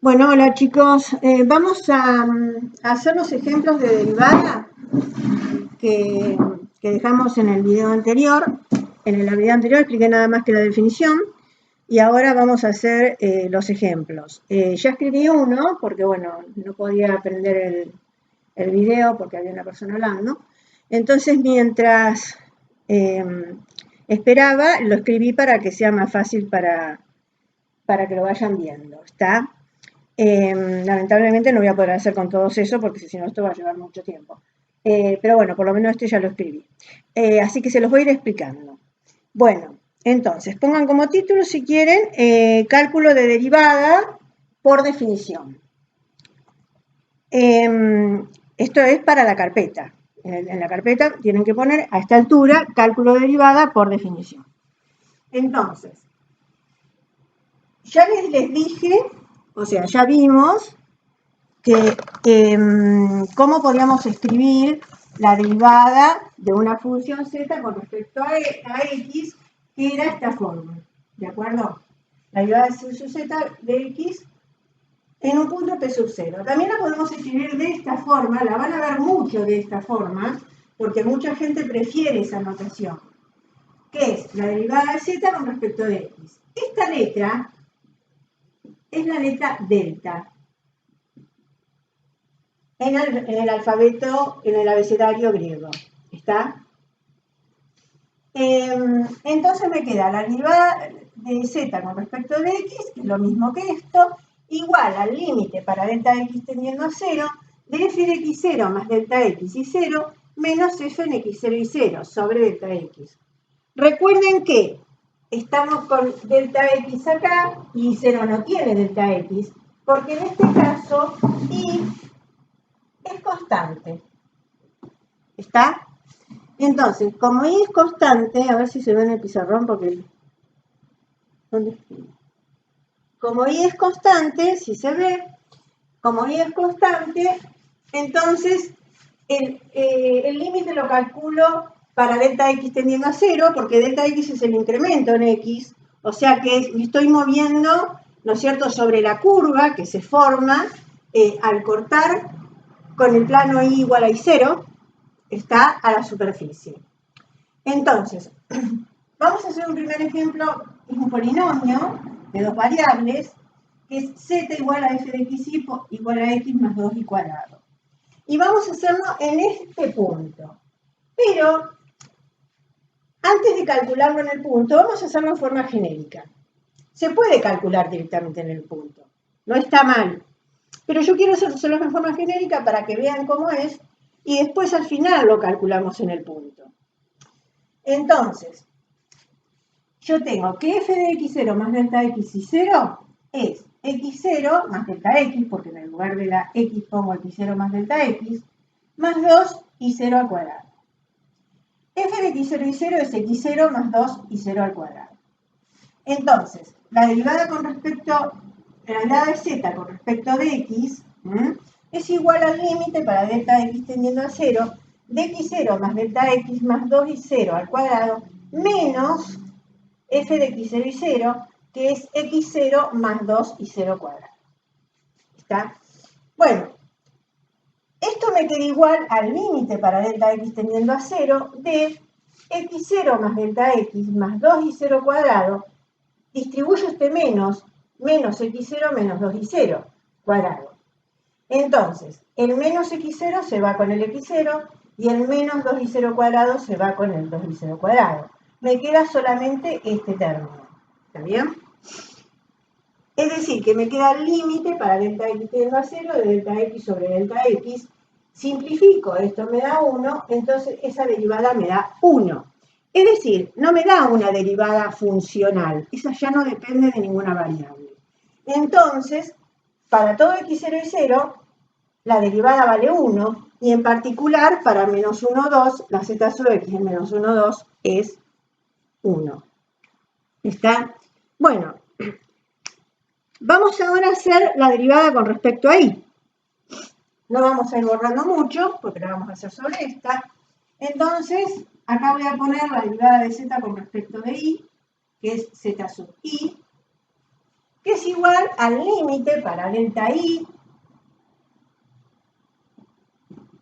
Bueno, hola chicos, vamos a hacer los ejemplos de derivada que, que dejamos en el video anterior. En el video anterior expliqué nada más que la definición y ahora vamos a hacer los ejemplos. Ya escribí uno porque, bueno, no podía aprender el video porque había una persona hablando. Entonces, mientras esperaba, lo escribí para que sea más fácil para que lo vayan viendo, ¿está? Lamentablemente no voy a poder hacer con todos eso porque si no esto va a llevar mucho tiempo. Pero bueno, por lo menos este ya lo escribí. Así que se los voy a ir explicando. Bueno, entonces, pongan como título si quieren, cálculo de derivada por definición. Esto es para la carpeta. En la carpeta tienen que poner a esta altura cálculo de derivada por definición. Entonces, ya les dije, o sea, ya vimos que cómo podíamos escribir la derivada de una función z con respecto a x, que era esta forma, ¿de acuerdo? La derivada de sub z de x en un punto p sub 0. También la podemos escribir de esta forma, la van a ver mucho de esta forma, porque mucha gente prefiere esa notación, que es la derivada de z con respecto de x. Esta letra es la letra delta en el alfabeto, en el abecedario griego. ¿Está? Entonces me queda la derivada de z con respecto de x, que es lo mismo que esto, igual al límite para delta x tendiendo a 0, de f de x0 más delta x y 0, menos f en x0 y 0 sobre delta x. Recuerden que estamos con delta x acá y 0 no tiene delta x, porque en este caso y es constante. ¿Está? Entonces, como y es constante, a ver si se ve en el pizarrón porque... ¿Dónde escribo? Como y es constante, si se ve, como y es constante, entonces el límite lo calculo para delta x tendiendo a 0, porque delta x es el incremento en x, o sea que me estoy moviendo, ¿no es cierto?, sobre la curva que se forma al cortar con el plano y igual a y0, está a la superficie. Entonces, vamos a hacer un primer ejemplo, es un polinomio de dos variables, que es z igual a f de x igual a x más 2y cuadrado. Y vamos a hacerlo en este punto. Pero, antes de calcularlo en el punto, vamos a hacerlo en forma genérica. Se puede calcular directamente en el punto, no está mal. Pero yo quiero hacerlo en forma genérica para que vean cómo es, y después al final lo calculamos en el punto. Entonces, yo tengo que f de x0 más delta x y 0 es x0 más delta x, porque en el lugar de la x pongo x0 más delta x, más 2 y 0 al cuadrado. F de x0 y 0 es x0 más 2 y 0 al cuadrado. Entonces, la derivada de z con respecto de x es igual al límite para delta x tendiendo a 0 de x0 más delta x más 2 y 0 al cuadrado menos f de x0 y 0, que es x0 más 2 y 0 cuadrado. ¿Está? Bueno, esto me queda igual al límite para delta x tendiendo a 0 de x0 más delta x más 2 y 0 cuadrado. Distribuyo este menos x0 menos 2 y 0 cuadrado. Entonces, el menos x0 se va con el x0 y el menos 2 y 0 cuadrado se va con el 2 y 0 cuadrado. Me queda solamente este término. ¿Está bien? Es decir, que me queda el límite para delta x tendiendo a 0 de delta x sobre delta x. Simplifico, esto me da 1, entonces esa derivada me da 1. Es decir, no me da una derivada funcional, esa ya no depende de ninguna variable. Entonces, para todo x0 y 0, la derivada vale 1, y en particular para menos 1, 2, la z sub x en menos 1, 2 es 1. ¿Está? Bueno, vamos ahora a hacer la derivada con respecto a y. No vamos a ir borrando mucho, porque la vamos a hacer sobre esta. Entonces, acá voy a poner la derivada de z con respecto de y, que es z sub i, que es igual al límite para delta i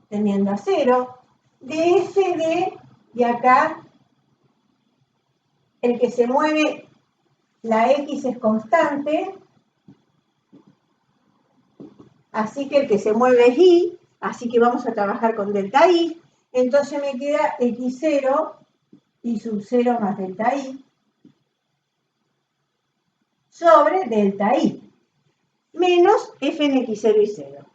tendiendo a 0, de f de acá, el que se mueve, la x es constante, así que el que se mueve es y, así que vamos a trabajar con delta i, entonces me queda x0 y sub 0 más delta i sobre delta i, menos f en x0 y 0.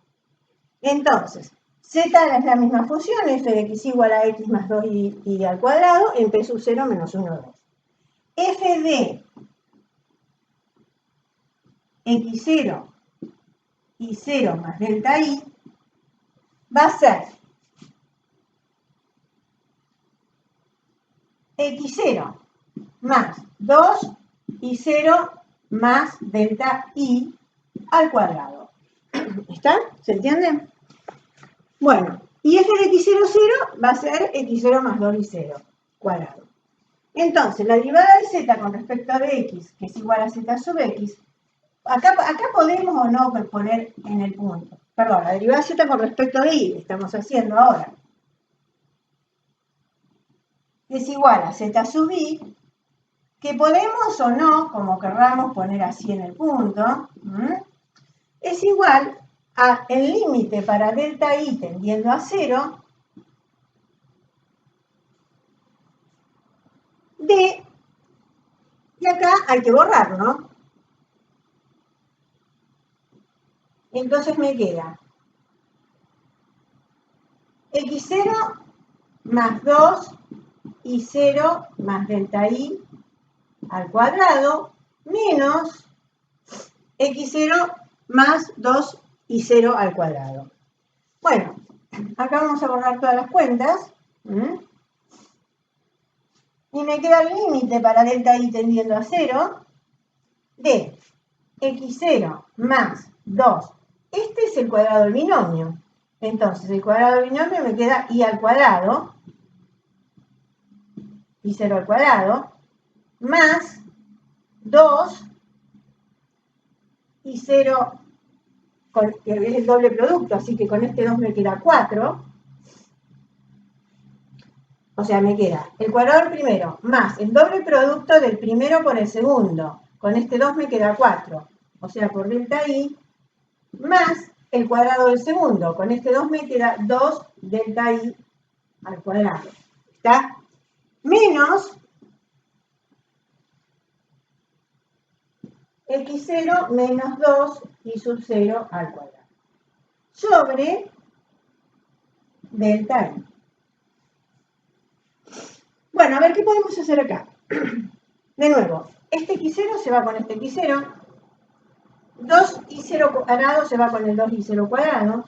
Entonces, z es la misma función, f de x igual a x más 2y al cuadrado, en p sub 0 menos 1, 2. f de x0 y 0 más delta i va a ser x0 más 2 y 0 más delta i al cuadrado. ¿Está? ¿Se entiende? Bueno, y f de x0, 0 va a ser x0 más 2 y 0 cuadrado. Entonces, la derivada de z con respecto a de x, que es igual a z sub x, acá podemos o no poner en el punto. Perdón, la derivada de z con respecto a de y, estamos haciendo ahora, es igual a z sub i, que podemos o no, como querramos poner así en el punto, es igual a el límite para delta i tendiendo a 0 de, y acá hay que borrar, ¿no? Entonces me queda x0 más 2 y 0 más delta i al cuadrado menos x0 más 2 y 0 al cuadrado. Bueno, acá vamos a borrar todas las cuentas. Y me queda el límite para delta i tendiendo a 0 de x0 más 2. Este es el cuadrado del binomio. Entonces, el cuadrado del binomio me queda i al cuadrado, y 0 al cuadrado, más 2 y 0, que es el doble producto, así que con este 2 me queda 4. O sea, me queda el cuadrado del primero más el doble producto del primero con el segundo. Con este 2 me queda 4. O sea, por delta i, más el cuadrado del segundo. Con este 2 me queda 2 delta i al cuadrado. ¿Está? Menos x0 menos 2 y sub 0 al cuadrado. Sobre delta i. Bueno, a ver, ¿qué podemos hacer acá? De nuevo, este x0 se va con este x0. 2 y 0 cuadrado se va con el 2 y 0 cuadrado.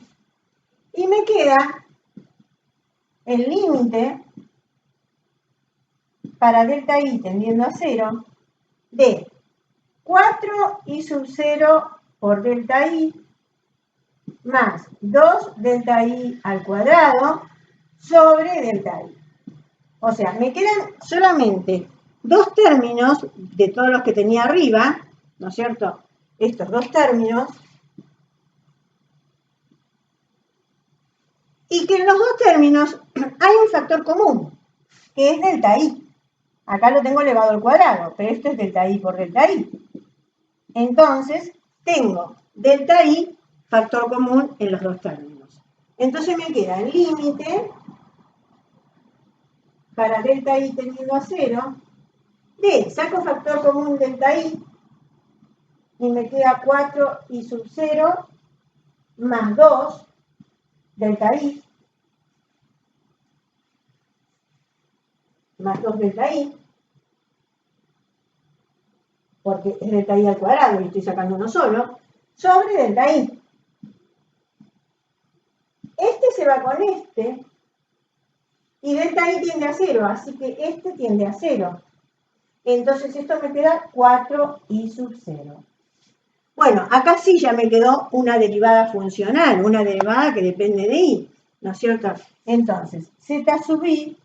Y me queda el límite para delta i tendiendo a 0 de 4 y sub 0 por delta i más 2 delta i al cuadrado sobre delta i. O sea, me quedan solamente dos términos de todos los que tenía arriba, ¿no es cierto? Estos dos términos. Y que en los dos términos hay un factor común, que es delta i. Acá lo tengo elevado al cuadrado, pero esto es delta i por delta i. Entonces, tengo delta i, factor común en los dos términos. Entonces me queda el límite para delta i tendiendo a 0 de, saco factor común delta i, y me queda 4 y sub 0 más 2 delta i más 2 delta i, porque es delta i al cuadrado y estoy sacando uno solo, sobre delta i. Este se va con este, y delta i tiende a 0, así que este tiende a 0. Entonces esto me queda 4i sub 0. Bueno, acá sí ya me quedó una derivada funcional, una derivada que depende de i, ¿no es cierto? Entonces, z sub i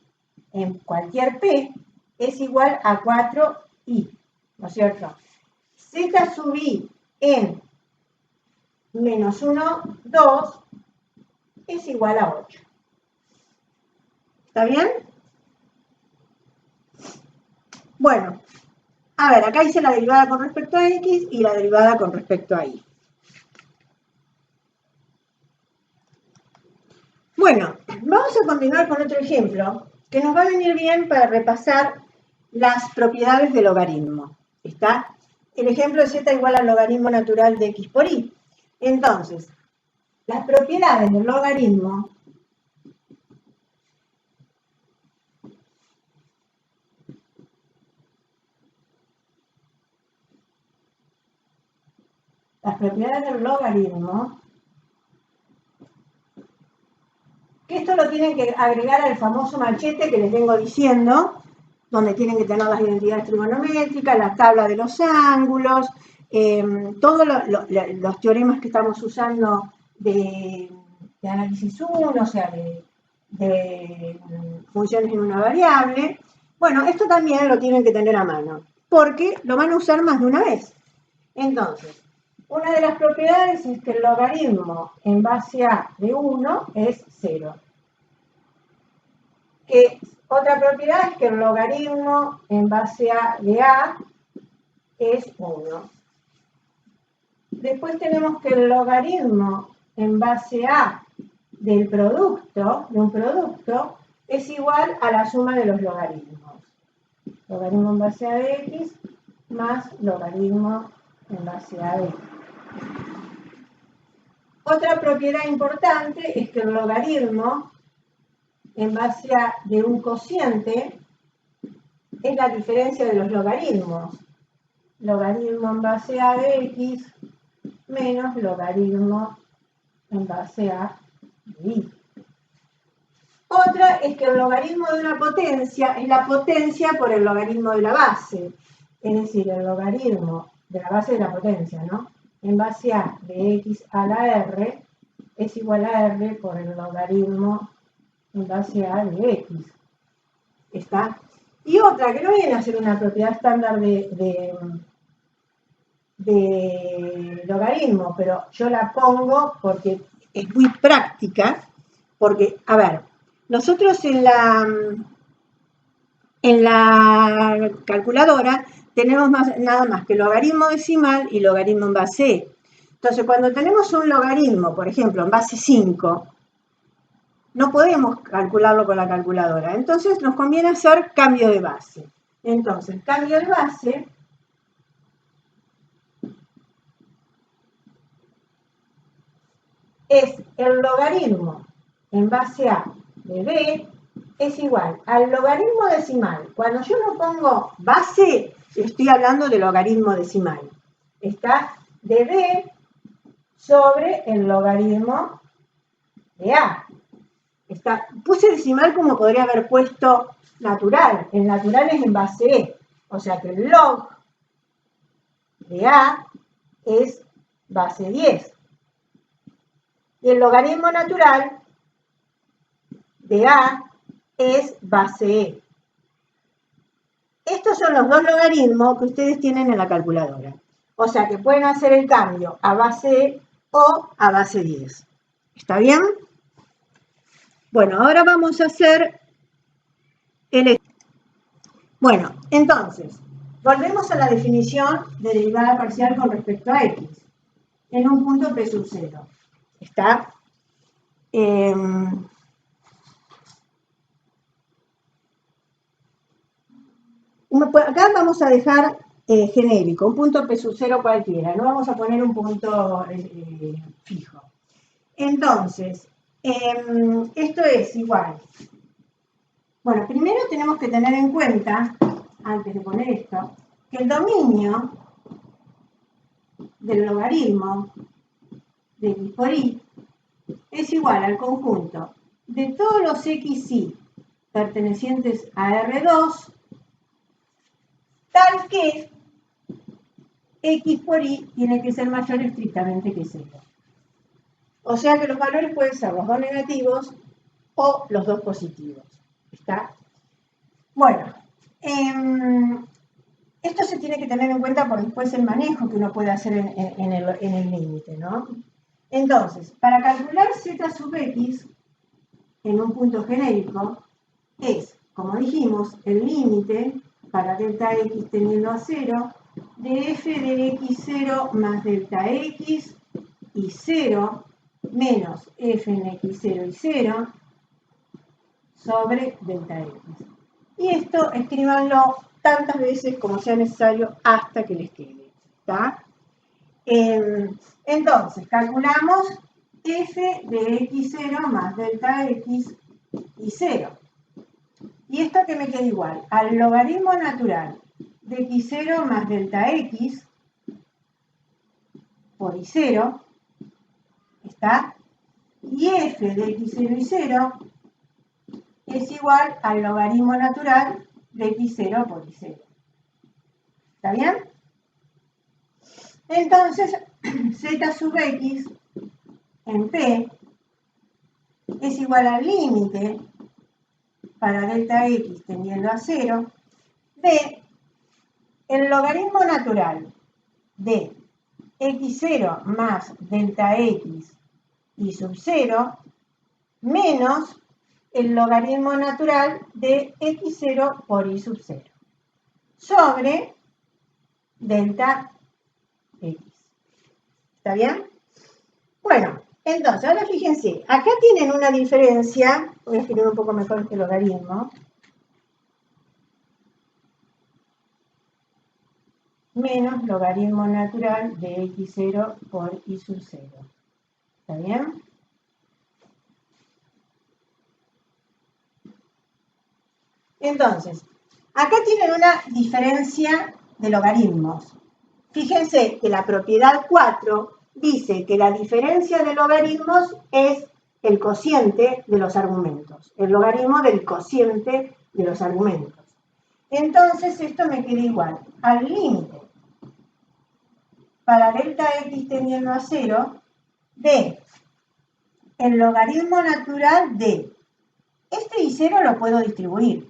en cualquier p es igual a 4i, ¿no es cierto? Z Z sub i en menos 1, 2 es igual a 8. ¿Está bien? Bueno, a ver, acá hice la derivada con respecto a x y la derivada con respecto a y. Bueno, vamos a continuar con otro ejemplo que nos va a venir bien para repasar las propiedades del logaritmo. ¿Está? El ejemplo de z igual al logaritmo natural de x por y. Entonces, las propiedades del logaritmo que esto lo tienen que agregar al famoso machete que les vengo diciendo, donde tienen que tener las identidades trigonométricas, la tabla de los ángulos, todos los teoremas que estamos usando de análisis 1, o sea, de funciones en una variable. Bueno, esto también lo tienen que tener a mano, porque lo van a usar más de una vez. Entonces, una de las propiedades es que el logaritmo en base a de 1 es 0. Otra propiedad es que el logaritmo en base a de a es 1. Después tenemos que el logaritmo en base a del producto, de un producto, es igual a la suma de los logaritmos. Logaritmo en base a de x más logaritmo en base a de x. Otra propiedad importante es que el logaritmo en base a de un cociente es la diferencia de los logaritmos. Logaritmo en base a de x menos logaritmo en base a de y. Otra es que el logaritmo de una potencia es la potencia por el logaritmo de la base. Es decir, el logaritmo de la base de la potencia, ¿no? En base a de x a la r es igual a r por el logaritmo en base a de x. ¿Está? Y otra, que no viene a ser una propiedad estándar de logaritmo, pero yo la pongo porque es muy práctica, porque, a ver, nosotros en la calculadora tenemos nada más que logaritmo decimal y logaritmo en base e. Entonces, cuando tenemos un logaritmo, por ejemplo, en base 5, no podemos calcularlo con la calculadora. Entonces, nos conviene hacer cambio de base. Entonces, cambio de base es el logaritmo en base a de b es igual al logaritmo decimal. Cuando yo no pongo base, estoy hablando de logaritmo decimal. Está de b sobre el logaritmo de a. Puse decimal como podría haber puesto natural. El natural es en base e. O sea que el log de a es base 10. Y el logaritmo natural de a es base e. Estos son los dos logaritmos que ustedes tienen en la calculadora. O sea que pueden hacer el cambio a base e o a base 10. ¿Está bien? Bueno, ahora vamos a hacer el... Bueno, entonces, volvemos a la definición de derivada parcial con respecto a x en un punto p sub 0. ¿Está? Acá vamos a dejar genérico, un punto p sub 0 cualquiera, no vamos a poner un punto fijo. Entonces, esto es igual. Bueno, primero tenemos que tener en cuenta, antes de poner esto, que el dominio del logaritmo de x por y es igual al conjunto de todos los xy pertenecientes a R2, tal que x por y tiene que ser mayor estrictamente que 0. O sea que los valores pueden ser los dos negativos o los dos positivos. ¿Está? Bueno, Esto se tiene que tener en cuenta por después el manejo que uno puede hacer en el límite, ¿no? Entonces, para calcular z sub x en un punto genérico es, como dijimos, el límite para delta x tendiendo a 0 de f de x0 más delta x y 0 menos f en x0 y 0 sobre delta x. Y esto escríbanlo tantas veces como sea necesario hasta que les quede. ¿Está? Entonces, calculamos f de x0 más delta x y 0. Y esto que me queda igual al logaritmo natural de x0 más delta x por y0, ¿está? Y f de x0 y 0 es igual al logaritmo natural de x0 por y0. ¿Está bien? Entonces, z sub x en p es igual al límite para delta x tendiendo a 0 de el logaritmo natural de x0 más delta x y sub 0 menos el logaritmo natural de x0 por y sub 0 sobre delta x. ¿Está bien? Bueno, entonces, ahora fíjense, acá tienen una diferencia, voy a escribir un poco mejor este logaritmo, menos logaritmo natural de x0 por y sub 0. ¿Está bien? Entonces, acá tienen una diferencia de logaritmos. Fíjense que la propiedad 4 dice que la diferencia de logaritmos es el cociente de los argumentos, el logaritmo del cociente de los argumentos. Entonces, esto me queda igual al límite para delta x tendiendo a 0 de el logaritmo natural de este y0 lo puedo distribuir.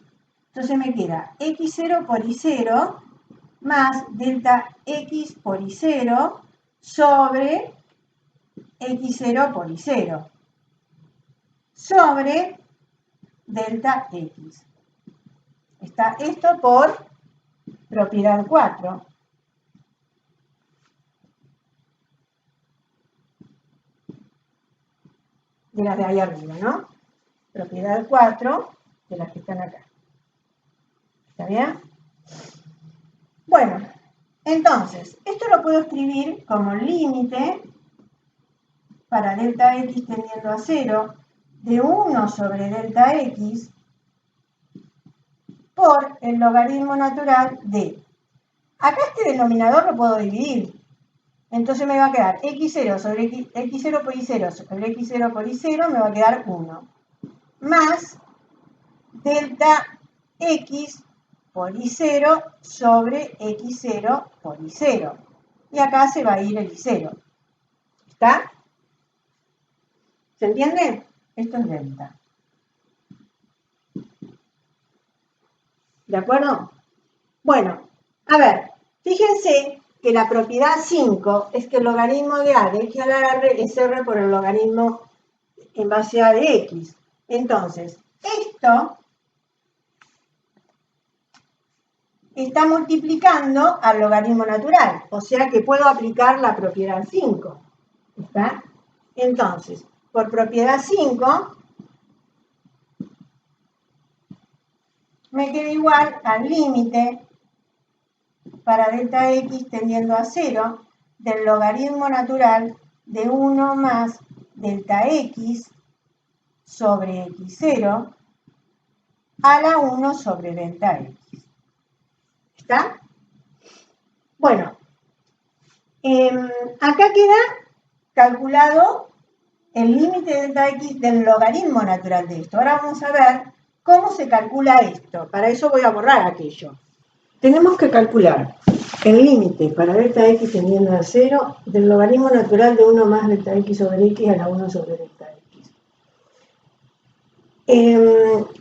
Entonces me queda x0 por y0 más delta x por y0 sobre x0 por y0 sobre delta x. Está esto por propiedad 4. De las de ahí arriba, ¿no? Propiedad 4 de las que están acá. ¿Está bien? Bueno, entonces, esto lo puedo escribir como límite para delta x tendiendo a 0 de 1 sobre delta x por el logaritmo natural de. Acá este denominador lo puedo dividir. Entonces me va a quedar x0 sobre x0 por y0 sobre x0 por y0 me va a quedar 1. Más delta x por y0 sobre x0 por y0. Y acá se va a ir el y0. ¿Está? ¿Se entiende? Esto es delta. ¿De acuerdo? Bueno, a ver, fíjense que la propiedad 5 es que el logaritmo de a de x a la r es r por el logaritmo en base a de x. Entonces, esto está multiplicando al logaritmo natural, o sea que puedo aplicar la propiedad 5. ¿Está? Entonces, por propiedad 5, me queda igual al límite para delta x tendiendo a 0 del logaritmo natural de 1 más delta x sobre x0 a la 1 sobre delta x. ¿Está? Bueno, acá queda calculado el límite de delta x del logaritmo natural de esto. Ahora vamos a ver cómo se calcula esto. Para eso voy a borrar aquello. Tenemos que calcular el límite para delta x tendiendo a 0 del logaritmo natural de 1 más delta x sobre x a la 1 sobre delta x.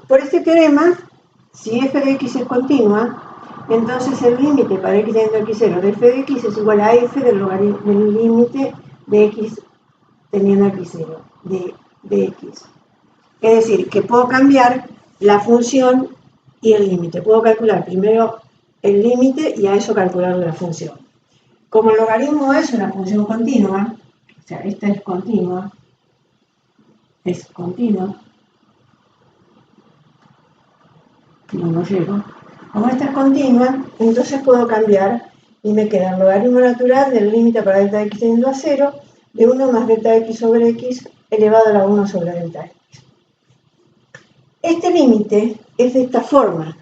Por este teorema, si f de x es continua, Entonces el límite para x teniendo x0 de f de x es igual a f del límite de x teniendo x0 de x. Es decir, que puedo cambiar la función y el límite. Puedo calcular primero el límite y a eso calcular la función. Como el logaritmo es una función continua, o sea, esta es continua, no llego. Como esta es continua, entonces puedo cambiar y me queda el logaritmo natural del límite para delta de x teniendo a 0 de 1 más delta de x sobre x elevado a la 1 sobre delta de x. Este límite es de esta forma.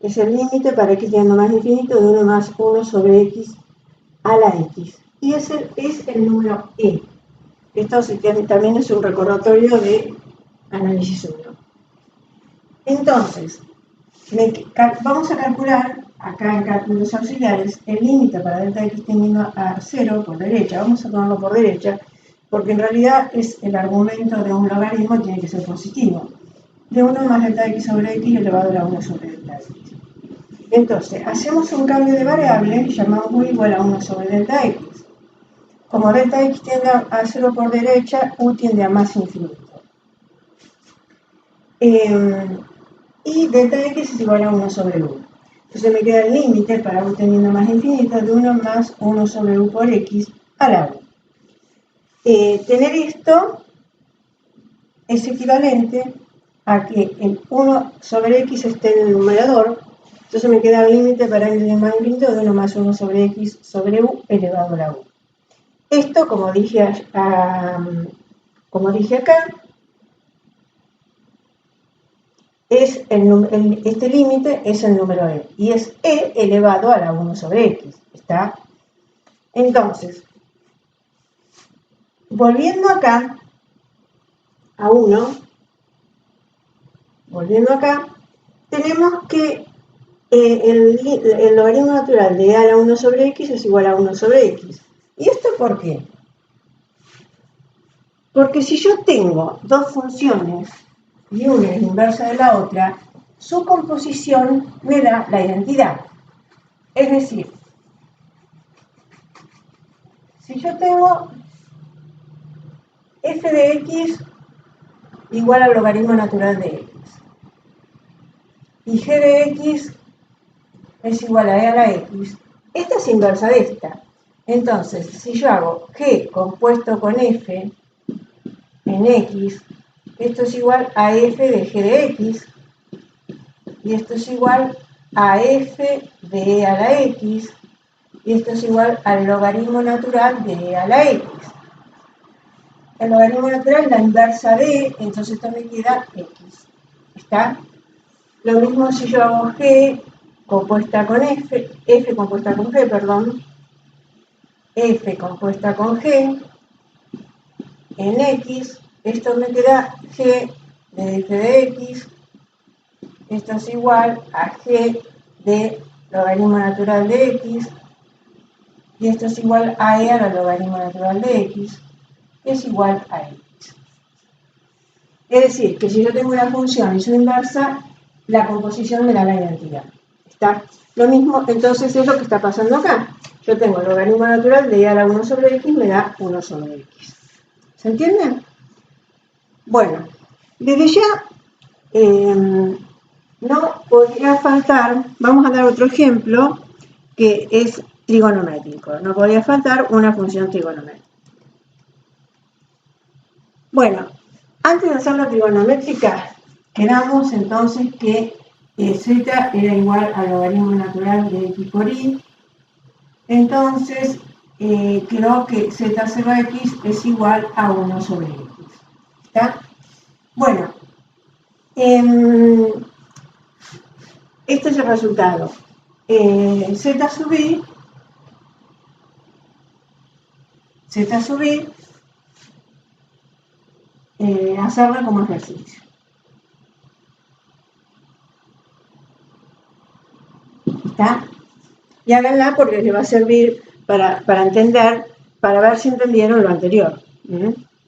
Es el límite para x teniendo más infinito de 1 más 1 sobre x a la x. Y ese es el número e. Esto también es un recordatorio de análisis 1. Entonces, vamos a calcular, acá en cálculos auxiliares, el límite para delta de x tendiendo a 0 por derecha. Vamos a tomarlo por derecha, porque en realidad es el argumento de un logaritmo, tiene que ser positivo. De 1 más delta de x sobre x elevado a la 1 sobre delta de x. Entonces, hacemos un cambio de variable, llamamos u igual a 1 sobre delta x. Como delta x tiende a 0 por derecha, u tiende a más infinito. Y delta de x es igual a 1 sobre u. Entonces me queda el límite para u teniendo más infinito de 1 más 1 sobre u por x a la u. Tener esto es equivalente a que el 1 sobre x esté en el numerador. Entonces me queda el límite para x más infinito de 1 más 1 sobre x sobre u elevado a la u. Esto, como dije acá, es este límite es el número e, y es e elevado a la 1 sobre x, ¿está? Entonces, volviendo acá a 1, tenemos que el logaritmo natural de e a la 1 sobre x es igual a 1 sobre x. ¿Y esto por qué? Porque si yo tengo dos funciones y una es inversa de la otra, su composición me da la identidad. Es decir, si yo tengo f de x igual al logaritmo natural de x y g de x es igual a e a la x, esta es inversa de esta. Entonces, si yo hago g compuesto con f en x, esto es igual a f de g de x, y esto es igual a f de e a la x, y esto es igual al logaritmo natural de e a la x. El logaritmo natural es la inversa de e, entonces esto me queda x. ¿Está? Lo mismo si yo hago g compuesta con f compuesta con g, perdón, f compuesta con g en x, esto me queda g de f de x, esto es igual a g de logaritmo natural de x, y esto es igual a e a la logaritmo natural de x, que es igual a x. Es decir, que si yo tengo una función y su inversa, la composición me da la identidad. ¿Está? Lo mismo, entonces, es lo que está pasando acá. Yo tengo el logaritmo natural de e a la 1 sobre x, me da 1 sobre x. ¿Se entiende? Bueno, desde ya no podría faltar, vamos a dar otro ejemplo que es trigonométrico. No podría faltar una función trigonométrica. Bueno, antes de hacer la trigonométrica, quedamos entonces que z era igual al logaritmo natural de x por y. Entonces, creo que z0x es igual a 1 sobre x. ¿Está? Bueno, este es el resultado. Z sub i hacerla como ejercicio. ¿Está? Y háganla porque les va a servir para entender, para ver si entendieron lo anterior.